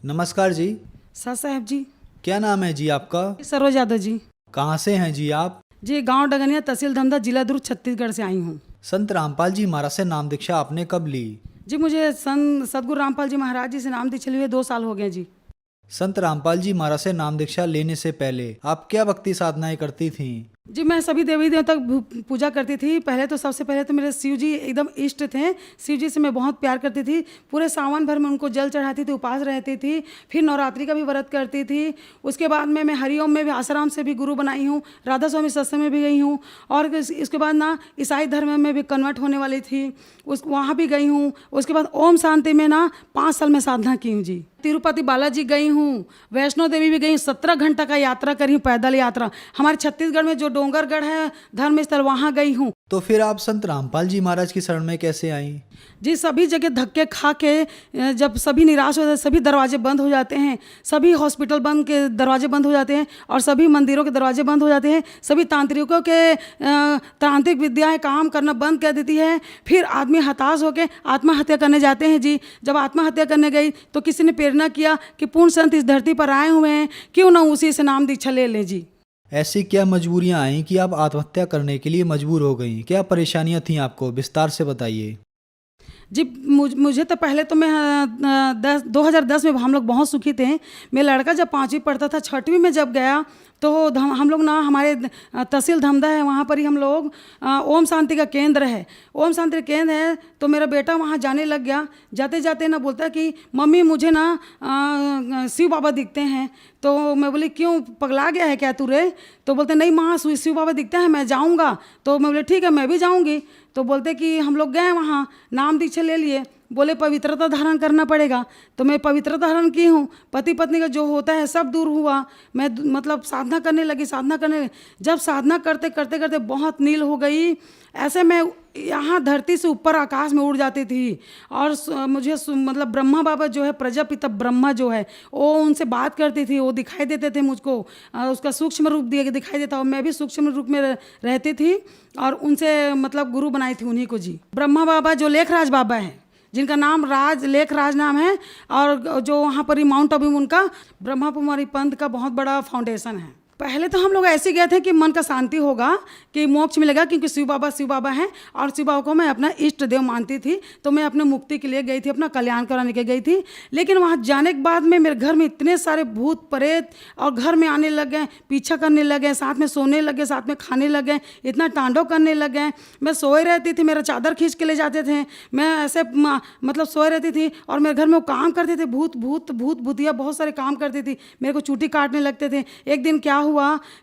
नमस्कार जी। सर साहब जी। क्या नाम है जी आपका? सरोज यादव जी। कहाँ से हैं जी आप? जी गांव डगनिया, तहसील धमधा, जिला दुर्ग, छत्तीसगढ़ से आई हूँ। संत रामपाल जी महाराज से नाम दीक्षा आपने कब ली? जी मुझे सदगुरु रामपाल जी महाराज जी से नाम दीक्षा लिए 2 साल हो गए जी। संत रामपाल जी महाराज से नाम दीक्षा लेने से पहले आप क्या भक्ति साधनाएं करती थीं? जी मैं सभी देवी देवता की पूजा करती थी। पहले तो सबसे पहले तो मेरे शिव जी एकदम इष्ट थे। शिव जी से मैं बहुत प्यार करती थी। पूरे सावन भर में उनको जल चढ़ाती थी, उपास रहती थी। फिर नवरात्रि का भी व्रत करती थी। उसके बाद में मैं हरिओम में भी, आसाराम से भी गुरु बनाई हूँ। राधा स्वामी सत्संग में भी गई हूँ। और इसके बाद ना ईसाई धर्म में भी कन्वर्ट होने वाली थी, वहाँ भी गई हूँ। उसके बाद ओम शांति में ना 5 साल में साधना की हूँ जी। तिरुपति बालाजी गई हूँ, वैष्णो देवी भी गई हूँ। 17 घंटा का यात्रा करी हूँ, पैदल यात्रा। हमारे छत्तीसगढ़ में जो डोंगरगढ़ है धर्म स्थल, वहाँ गई हूँ। तो फिर आप संत रामपाल जी महाराज की शरण में कैसे आईं? जी सभी जगह धक्के खा के जब सभी निराश हो जाते, सभी दरवाजे बंद हो जाते हैं, सभी हॉस्पिटल बंद के दरवाजे बंद हो जाते हैं और सभी मंदिरों के दरवाजे बंद हो जाते हैं, सभी तांत्रिकों के तांत्रिक विद्याएं काम करना बंद कर देती है, फिर आदमी हताश होकर आत्महत्या करने जाते हैं जी। जब आत्महत्या करने गई तो किसी ने प्रेरणा किया कि पूर्ण संत इस धरती पर आए हुए हैं, क्यों ना उसी से नाम दीक्षा ले लें जी। ऐसी क्या मजबूरियां आईं कि आप आत्महत्या करने के लिए मजबूर हो गईं? क्या परेशानियां थीं आपको? विस्तार से बताइए। जी मुझे तो पहले तो मैं 2010 में हम लोग बहुत सुखी थे। मेरा लड़का जब 5वीं पढ़ता था, 6वीं में जब गया तो हम लोग ना, हमारे तहसील धमधा है, वहाँ पर ही हम लोग ओम शांति का केंद्र है। ओम शांति का केंद्र है तो मेरा बेटा वहाँ जाने लग गया। जाते जाते ना बोलता कि मम्मी मुझे ना शिव बाबा दिखते हैं। तो मैं बोली क्यों, पगला गया है क्या तू रे? तो बोलते नहीं माँ, शिव बाबा दिखते हैं, मैं जाऊँगा। तो मैं बोले ठीक है, मैं भी जाऊँगी। तो बोलते कि हम लोग गए वहाँ, नाम दीक्षा ले लिए। बोले पवित्रता धारण करना पड़ेगा। तो मैं पवित्रता धारण की हूँ। पति पत्नी का जो होता है सब दूर हुआ। मैं मतलब साधना करने लगी, साधना करने। जब साधना करते करते करते बहुत नील हो गई, ऐसे मैं यहाँ धरती से ऊपर आकाश में उड़ जाती थी। और मुझे मतलब ब्रह्मा बाबा जो है, प्रजापिता ब्रह्मा जो है, वो उनसे बात करती थी, वो दिखाई देते थे मुझको। उसका सूक्ष्म रूप दिखाई देता, और मैं भी सूक्ष्म रूप में रहती थी और उनसे मतलब गुरु बनाई थी उन्हीं को जी। ब्रह्मा बाबा जो लेखराज बाबा हैं, जिनका नाम लेखराज नाम है, और जो वहाँ पर ही माउंट आबू में उनका ब्रह्मा कुमारी पंथ का बहुत बड़ा फाउंडेशन है। पहले तो हम लोग ऐसे गए थे कि मन का शांति होगा, कि मोक्ष मिलेगा, क्योंकि शिव बाबा हैं और शिव बाबा को मैं अपना इष्ट देव मानती थी। तो मैं अपने मुक्ति के लिए गई थी, अपना कल्याण कराने के गई थी। लेकिन वहाँ जाने के बाद में मेरे घर में इतने सारे भूत प्रेत और घर में आने लग गए, पीछा करने लगे, साथ में सोने लगे, साथ में खाने लगे, इतना तांडव करने लग गए। मैं सोए रहती थी, मेरा चादर खींच के ले जाते थे, मैं ऐसे मतलब सोए रहती थी। और मेरे घर में वो काम करते थे, भूतिया बहुत सारे काम करती थी, मेरे को चूटी काटने लगते थे। एक दिन क्या हुआ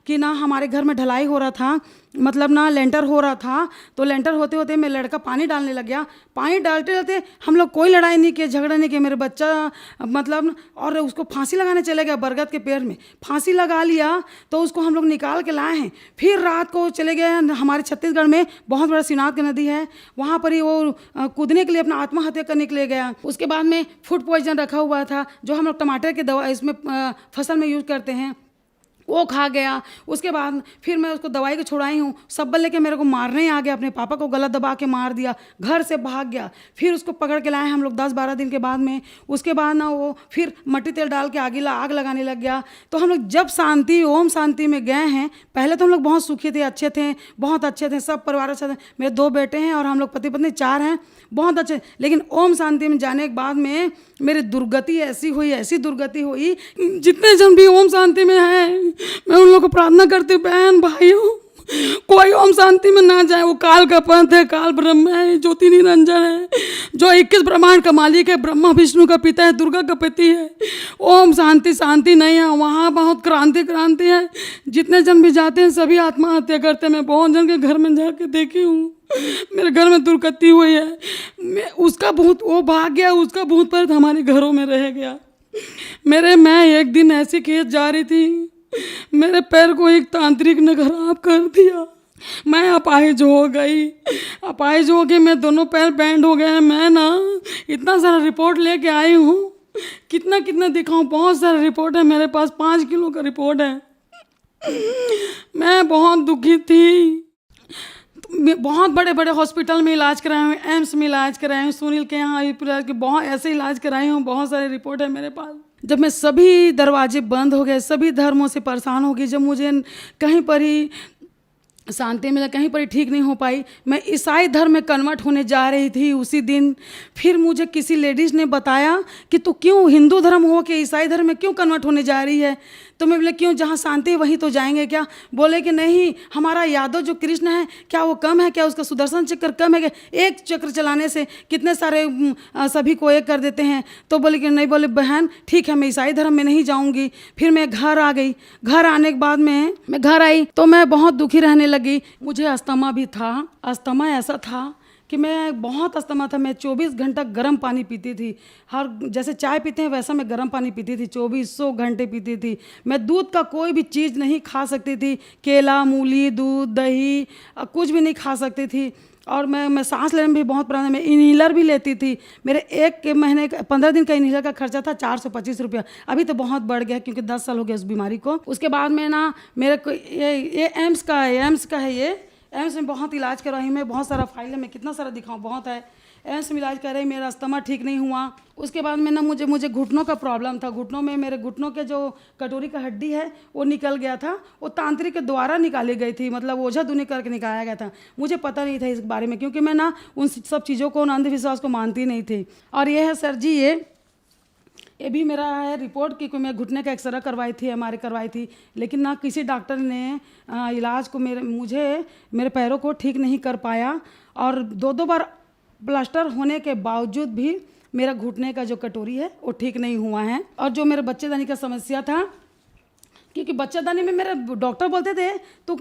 कि ना, हमारे घर में ढलाई हो रहा था, मतलब ना लेंटर हो रहा था। तो लेंटर होते होते मेरा लड़का पानी डालने लग गया। पानी डालते डालते हम लोग कोई लड़ाई नहीं किए, झगड़ा नहीं किए। मेरे बच्चा मतलब, और उसको फांसी लगाने चले गया, बरगद के पेड़ में फांसी लगा लिया। तो उसको हम लोग निकाल के लाए हैं। फिर रात को चले गए, हमारे छत्तीसगढ़ में बहुत बड़ा शिवनाथ की नदी है, वहाँ पर ही वो कूदने के लिए अपना आत्महत्या करने के लिए गया। उसके बाद में फूड पॉइजन रखा हुआ था, जो हम लोग टमाटर की दवा इसमें फसल में यूज़ करते हैं, वो खा गया। उसके बाद फिर मैं उसको दवाई को छुड़ाई हूँ, सब्बल लेके मेरे को मारने आ गया। अपने पापा को गला दबा के मार दिया, घर से भाग गया। फिर उसको पकड़ के लाए हम लोग 10-12 दिन के बाद में। उसके बाद ना वो फिर मट्टी तेल डाल के आग लगाने लग गया। तो हम लोग जब ओम शांति में गए हैं, पहले तो हम लोग बहुत सुखी थे, अच्छे थे, बहुत अच्छे थे, सब परिवार अच्छे थे। मेरे 2 बेटे हैं और हम लोग पति पत्नी 4 हैं, बहुत अच्छे। लेकिन ओम शांति में जाने के बाद में मेरी दुर्गति ऐसी दुर्गति हुई। जितने जन भी ओम शांति में हैं, मैं उन लोगों को प्रार्थना करती हूँ, बहन भाइयों, कोई ओम शांति में ना जाए। वो काल का पंथ है, काल ब्रह्म है, ज्योति निरंजन है, जो 21 ब्रह्मांड का मालिक है, ब्रह्मा विष्णु का पिता है, दुर्गा का पति है। ओम शांति नहीं है वहाँ, बहुत क्रांति है। जितने जन भी जाते हैं सभी आत्महत्या करते हैं। मैं बहुत जन के घर में जाके देखी हूँ, मेरे घर में दुर्गति हुई है। उसका भूत वो भाग गया, उसका भूत प्रेत हमारे घरों में रह गया। मैं एक दिन ऐसी खेत जा रही थी, मेरे पैर को एक तांत्रिक ने खराब कर दिया। मैं अपाहिज हो गई, मैं दोनों पैर बैंड हो गए। मैं ना इतना सारा रिपोर्ट लेके आई हूँ, कितना दिखाऊं, बहुत सारा रिपोर्ट है मेरे पास, 5 किलो का रिपोर्ट है। मैं बहुत दुखी थी। बहुत बड़े बड़े हॉस्पिटल में इलाज कराए हूँ, एम्स में इलाज कराए हूँ, सुनील के यहाँ बहुत ऐसे इलाज कराई हूँ, बहुत सारे रिपोर्ट है मेरे पास। जब मैं सभी दरवाजे बंद हो गए, सभी धर्मों से परेशान हो गई, जब मुझे कहीं पर ही शांति मिला, कहीं पर ही ठीक नहीं हो पाई, मैं ईसाई धर्म में कन्वर्ट होने जा रही थी उसी दिन। फिर मुझे किसी लेडीज़ ने बताया कि तू क्यों हिंदू धर्म हो के ईसाई धर्म में क्यों कन्वर्ट होने जा रही है। तो मैं बोले क्यों, जहाँ शांति है वहीं तो जाएंगे क्या। बोले कि नहीं, हमारा यादव जो कृष्ण है क्या वो कम है क्या, उसका सुदर्शन चक्र कम है क्या, एक चक्र चलाने से कितने सारे सभी को एक कर देते हैं। तो बोले कि नहीं, बोले बहन ठीक है मैं ईसाई धर्म में नहीं जाऊँगी। फिर मैं घर आ गई। घर आने के बाद में मैं घर आई तो मैं बहुत दुखी रहने लगी। मुझे अस्थमा भी था। अस्थमा ऐसा था कि मैं बहुत अस्थमा था। मैं 24 घंटा गर्म पानी पीती थी। हर जैसे चाय पीते हैं वैसा मैं गर्म पानी पीती थी, 2400 घंटे पीती थी। मैं दूध का कोई भी चीज़ नहीं खा सकती थी, केला, मूली, दूध, दही कुछ भी नहीं खा सकती थी। और मैं सांस लेने में भी बहुत प्रॉब्लम, मैं इन्हीलर भी लेती थी। मेरे एक महीने का 15 दिन का इन्हीलर का खर्चा था 425 रुपया। अभी तो बहुत बढ़ गया क्योंकि 10 साल हो गया उस बीमारी को। उसके बाद में ना मेरे को ये एम्स का है, ये एम्स में बहुत इलाज करवाई मैं, बहुत सारा फाइल है, मैं कितना सारा दिखाऊँ, बहुत है। एम्स में इलाज कर रही, मेरा अस्थमा ठीक नहीं हुआ। उसके बाद में ना मुझे घुटनों का प्रॉब्लम था। घुटनों में मेरे घुटनों के जो कटोरी का हड्डी है वो निकल गया था। वो तांत्रिक के द्वारा निकाली गई थी, मतलब ओझा दुनी करके निकाला गया था। मुझे पता नहीं था इस बारे में क्योंकि मैं ना उन सब चीज़ों को, उन अंधविश्वास को मानती नहीं थी। और ये है सर जी, ये भी मेरा है रिपोर्ट कि मैं घुटने का एक्सरे करवाई थी, एमआरआई करवाई थी, लेकिन ना किसी डॉक्टर ने इलाज को मेरे पैरों को ठीक नहीं कर पाया। और 2 बार प्लास्टर होने के बावजूद भी मेरा घुटने का जो कटोरी है वो ठीक नहीं हुआ है। और जो मेरे बच्चेदानी का समस्या था, क्योंकि बच्चेदानी में मेरे डॉक्टर बोलते थे तो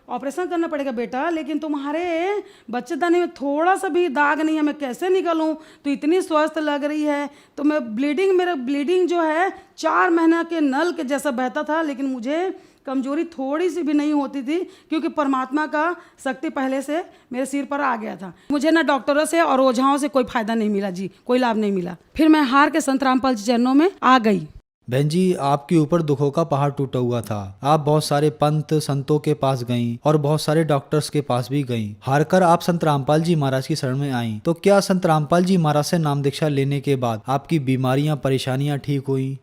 ऑपरेशन करना पड़ेगा बेटा, लेकिन तुम्हारे बच्चेदानी में थोड़ा सा भी दाग नहीं है, मैं कैसे निकालूं, तो इतनी स्वस्थ लग रही है। तो मेरा ब्लीडिंग जो है 4 महीना के नल के जैसा बहता था, लेकिन मुझे कमजोरी थोड़ी सी भी नहीं होती थी क्योंकि परमात्मा का शक्ति पहले से मेरे सिर पर आ गया था। मुझे ना डॉक्टरों से और ओझाओं से कोई फायदा नहीं मिला जी, कोई लाभ नहीं मिला। फिर मैं हार के संत रामपाल जी चरणों में आ गई। बहन जी, आपके ऊपर दुखों का पहाड़ टूटा हुआ था। आप बहुत सारे पंत संतों के पास गईं और बहुत सारे डॉक्टर्स के पास भी गईं। हारकर आप संत रामपाल जी महाराज की शरण में आईं। तो क्या संत रामपाल जी महाराज से नाम दीक्षा लेने के बाद आपकी बीमारियां, परेशानियां ठीक हुई?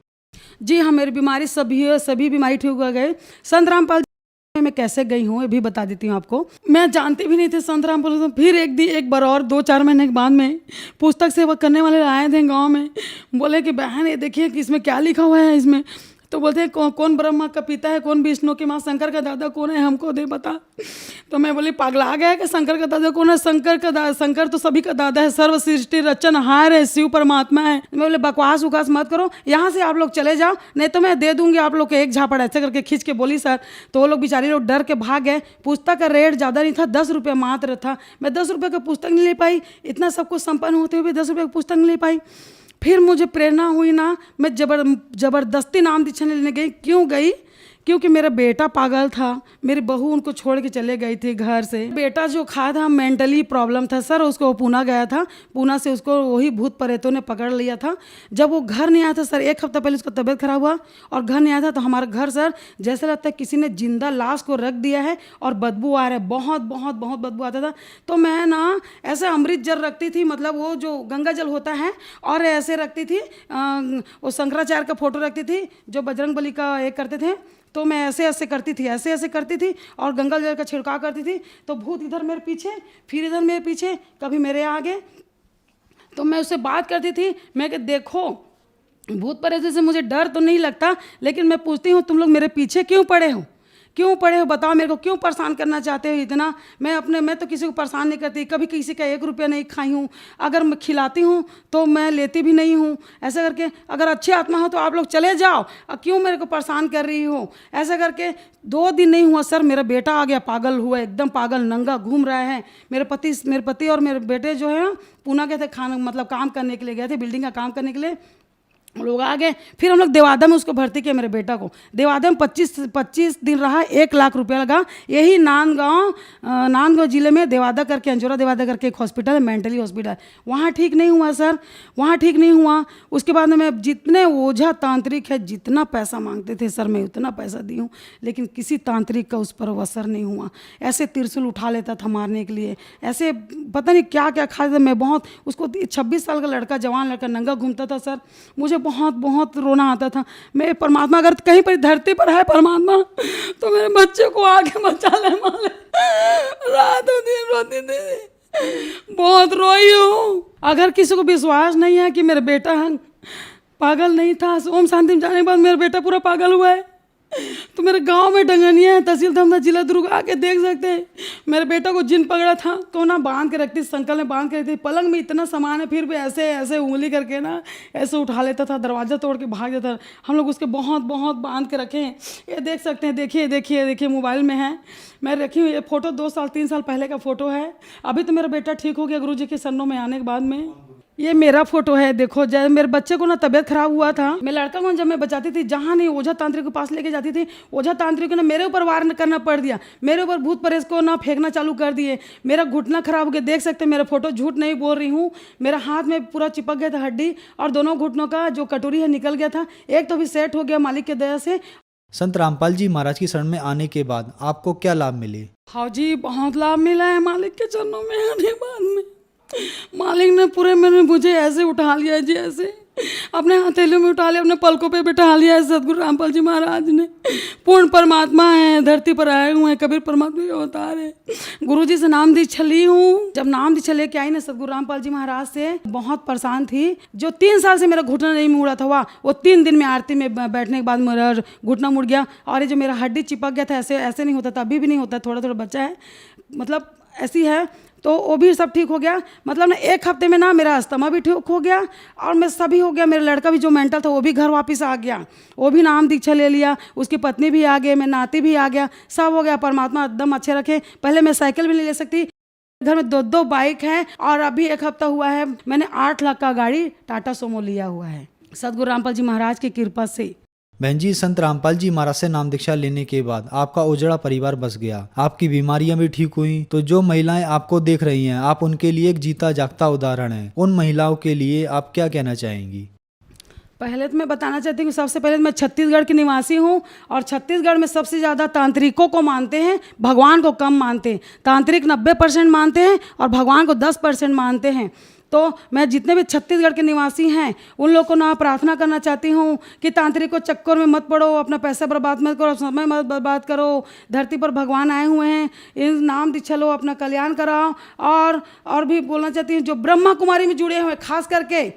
जी हाँ, मेरी बीमारी सभी बीमारी ठीक हो गए। संत रामपाल मैं कैसे गई हूँ ये भी बता देती हूँ आपको। मैं जानती भी नहीं थी संत रामपाल। तो फिर एक बार और 2-4 महीने के बाद में पुस्तक सेवा करने वाले आए थे गांव में। बोले कि बहन ये देखिए कि इसमें क्या लिखा हुआ है इसमें। तो बोलते हैं कौन ब्रह्मा का पिता है, कौन विष्णु की माँ, शंकर का दादा कौन है, हमको दे बता। तो मैं बोली पागला आ गया कि शंकर का दादा कौन है। शंकर तो सभी का दादा है, सर्व सृष्टि रचनहार है, शिव परमात्मा है। मैं बोले बकवास उकास मत करो, यहाँ से आप लोग चले जाओ, नहीं तो मैं दे दूंगी आप लोग को एक झापड़। ऐसे करके खींच के बोली सर। तो वो लोग बेचारे लोग डर के भाग गए। पुस्तक का रेट ज़्यादा नहीं था, 10 रुपये मात्र था। मैं 10 रुपये का पुस्तक नहीं ले पाई, इतना सब कुछ संपन्न होते हुए भी 10 रुपये का पुस्तक नहीं ले पाई। फिर मुझे प्रेरणा हुई ना, मैं जबरदस्ती नाम दीक्षा लेने गई। क्यों गई? क्योंकि मेरा बेटा पागल था, मेरी बहू उनको छोड़ के चले गई थी घर से। बेटा जो खाया था मेंटली प्रॉब्लम था सर, उसको पूना गया था। पूना से उसको वही भूत प्रेतों ने पकड़ लिया था। जब वो घर नहीं आया था सर, 1 हफ्ता पहले उसका तबीयत खराब हुआ और घर नहीं आया था, तो हमारा घर सर जैसे लगता है किसी ने जिंदा लाश को रख दिया है और बदबू आ रहा है, बहुत बहुत बहुत बदबू आता था। तो मैं ना ऐसे अमृत जल रखती थी, मतलब वो जो गंगा जल होता है, और ऐसे रखती थी वो शंकराचार्य का फोटो रखती थी जो बजरंग बली का एक करते थे। तो मैं ऐसे करती थी और गंगा जल का छिड़काव करती थी। तो भूत इधर मेरे पीछे, फिर इधर मेरे पीछे, कभी मेरे आगे। तो मैं उससे बात करती थी, मैं कि देखो भूत प्रेत से मुझे डर तो नहीं लगता, लेकिन मैं पूछती हूँ तुम लोग मेरे पीछे क्यों पड़े हो, बताओ मेरे को क्यों परेशान करना चाहते हो इतना। मैं तो किसी को परेशान नहीं करती, कभी किसी का 1 रुपया नहीं खाई हूँ। अगर मैं खिलाती हूँ तो मैं लेती भी नहीं हूँ। ऐसा करके अगर अच्छी आत्मा हो तो आप लोग चले जाओ, क्यों मेरे को परेशान कर रही हो। ऐसा करके 2 दिन नहीं हुआ सर, मेरा बेटा आ गया, पागल हुआ, एकदम पागल, नंगा घूम रहा है। मेरे पति और मेरे बेटे जो है पूना गए थे काम करने के लिए गए थे, बिल्डिंग का काम करने के लिए। लोग आ गए। फिर हम लोग देवादा में उसको भर्ती किया, मेरे बेटा को। देवादा में 25 दिन रहा, 1 लाख रुपया लगा। यही नांदगांव जिले में देवादा करके, अंजोरा देवादा करके एक हॉस्पिटल है, मेंटली हॉस्पिटल, वहाँ ठीक नहीं हुआ सर, वहाँ ठीक नहीं हुआ। उसके बाद में मैं जितने ओझा तांत्रिक है जितना पैसा मांगते थे सर, मैं उतना पैसा दी हूँ, लेकिन किसी तांत्रिक का उस पर असर नहीं हुआ। ऐसे त्रिशूल उठा लेता था मारने के लिए, ऐसे पता नहीं क्या क्या खा था। मैं बहुत उसको 26 साल का लड़का, जवान लड़का, नंगा घूमता था सर। मुझे बहुत बहुत रोना आता था। मैं परमात्मा अगर कहीं पर धरती पर है परमात्मा तो मेरे बच्चे को आके बचा ले मालिक। रातों दिन रोती थी, बहुत रोई हूँ। अगर किसी को विश्वास नहीं है कि मेरा बेटा पागल नहीं था, ओम शांति में जाने के बाद मेरा बेटा पूरा पागल हुआ है, तो मेरे गांव में डंगनिया है, तहसील धमदा, जिला दुर्ग, आके देख सकते हैं। मेरे बेटा को जिन पकड़ा था तो ना बांध के रखती, संकल में बांध के रखती, पलंग में इतना सामान है फिर भी ऐसे ऐसे उंगली करके ना ऐसे उठा लेता था, दरवाज़ा तोड़ के भाग जाता था। हम लोग उसके बहुत बहुत बांध के रखे हैं। ये देख सकते हैं, देखिए देखिए देखिए, मोबाइल में है, मैं रखी हुई। ये फ़ोटो 2 साल 3 साल पहले का फ़ोटो है। अभी तो मेरा बेटा ठीक हो गया गुरु जी के शरणों में आने के बाद में। ये मेरा फोटो है, देखो। जब मेरे बच्चे को ना तबीयत खराब हुआ था, मैं लड़का को जब मैं बचाती थी, जहाँ नहीं ओझा तांत्रिक के पास लेके जाती थी, ओझा तांत्रिक ने मेरे ऊपर वार करना पड़ दिया, मेरे ऊपर भूत परेश को ना फेंकना चालू कर दिए। मेरा घुटना खराब हो गया, देख सकते हैं मेरा फोटो, झूठ नहीं बोल रही हूँ। मेरा हाथ में पूरा चिपक गया था हड्डी, और दोनों घुटनों का जो कटोरी है निकल गया था। एक तो भी सेट हो गया मालिक के दया से। संत रामपाल जी महाराज की शरण में आने के बाद आपको क्या लाभ मिले? हाँ जी, बहुत लाभ मिला है मालिक के चरणों में आने के बाद में। मालिक ने पूरे मैंने मुझे ऐसे उठा लिया जी, ऐसे अपने हथेलियों में उठा लिया, अपने पलकों पे बिठा लिया है। सदगुरु रामपाल जी महाराज ने पूर्ण परमात्मा है, धरती पर आए हुए हैं, कबीर परमात्मा के अवतार है। गुरु जी से नाम दीक्षा ली हूँ। जब नाम दीक्षा लेके आई ना सदगुरु रामपाल जी महाराज से, बहुत परेशान थी। जो 3 साल से मेरा घुटना नहीं मुड़ा था, वो 3 दिन में आरती में बैठने के बाद मेरा घुटना मुड़ गया। और ये जो मेरा हड्डी चिपक गया था, ऐसे ऐसे नहीं होता था, अभी भी नहीं होता, थोड़ा थोड़ा बच्चा है, मतलब ऐसी है, तो वो भी सब ठीक हो गया। मतलब ना 1 हफ्ते में ना मेरा अस्थमा भी ठीक हो गया, और मैं सभी हो गया। मेरा लड़का भी जो मेंटल था वो भी घर वापस आ गया, वो भी नाम दीक्षा ले लिया, उसकी पत्नी भी आ गई, मैं नाती भी आ गया, सब हो गया। परमात्मा एकदम अच्छे रखे। पहले मैं साइकिल भी नहीं ले सकती, घर में 2-2 बाइक हैं, और अभी 1 हफ्ता हुआ है मैंने 8 लाख का गाड़ी टाटा सोमो लिया हुआ है, सदगुरु रामपाल जी महाराज की कृपा से। बहन जी, संत रामपाल जी महाराज से नाम दीक्षा लेने के बाद आपका उजड़ा परिवार बस गया, आपकी बीमारियां भी ठीक हुई। तो जो महिलाएं आपको देख रही हैं, आप उनके लिए एक जीता जागता उदाहरण हैं। उन महिलाओं के लिए आप क्या कहना चाहेंगी? पहले तो मैं बताना चाहती हूँ, सबसे पहले मैं छत्तीसगढ़ की निवासी हूँ, और छत्तीसगढ़ में सबसे ज़्यादा तांत्रिकों को मानते हैं, भगवान को कम मानते हैं। तांत्रिक 90% मानते हैं और भगवान को 10% मानते हैं। तो मैं जितने भी छत्तीसगढ़ के निवासी हैं उन लोगों को ना प्रार्थना करना चाहती हूँ कि तांत्रिक को चक्कर में मत पड़ो, अपना पैसा बर्बाद मत करो, समय मत बर्बाद करो। धरती पर भगवान आए हुए हैं, इन नाम दीक्षा लो, अपना कल्याण कराओ। और भी बोलना चाहती हूँ, जो ब्रह्मा कुमारी में जुड़े हुए, खास करके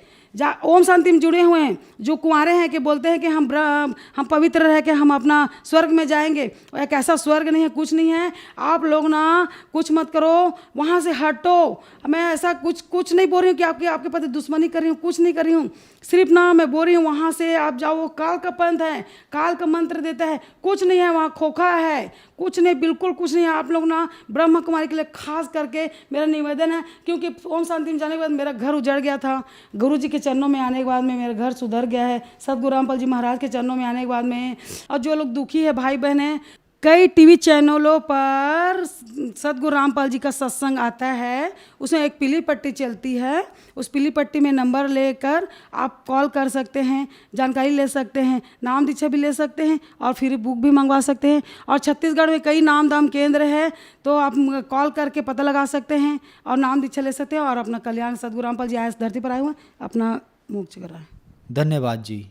ओम शांति में जुड़े हुए हैं, जो कुंवारे हैं, कि बोलते हैं कि हम पवित्र रह के हम अपना स्वर्ग में जाएंगे। एक ऐसा स्वर्ग नहीं है, कुछ नहीं है। आप लोग ना कुछ मत करो, वहाँ से हटो। मैं ऐसा कुछ नहीं बोल रही हूँ कि आपके प्रति दुश्मनी कर रही हूँ, कुछ नहीं कर रही हूँ। सिर्फ ना मैं बोल रही हूँ वहाँ से आप जाओ, वो काल का पंथ है, काल का मंत्र देता है, कुछ नहीं है वहाँ, खोखा है, कुछ नहीं, बिल्कुल कुछ नहीं है। आप लोग ना ब्रह्मा कुमारी के लिए खास करके मेरा निवेदन है, क्योंकि ओम शांति में जाने के बाद मेरा घर उजड़ गया था। गुरु जी के चरणों में आने के बाद में मेरा घर सुधर गया है, सदगुरु रामपाल जी महाराज के चरणों में आने के बाद में। और जो लोग दुखी है भाई बहन है, कई टीवी चैनलों पर सदगुरु रामपाल जी का सत्संग आता है, उसमें एक पीली पट्टी चलती है, उस पीली पट्टी में नंबर लेकर आप कॉल कर सकते हैं, जानकारी ले सकते हैं, नाम दीक्षा भी ले सकते हैं, और फ्री बुक भी मंगवा सकते हैं। और छत्तीसगढ़ में कई नाम दाम केंद्र है, तो आप कॉल करके पता लगा सकते हैं और नाम दीक्षा ले सकते हैं, और अपना कल्याण सदगुरु रामपाल जी आए धरती पर आए हुए अपना मोक्ष कराएं। धन्यवाद जी।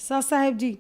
सत साहेब जी।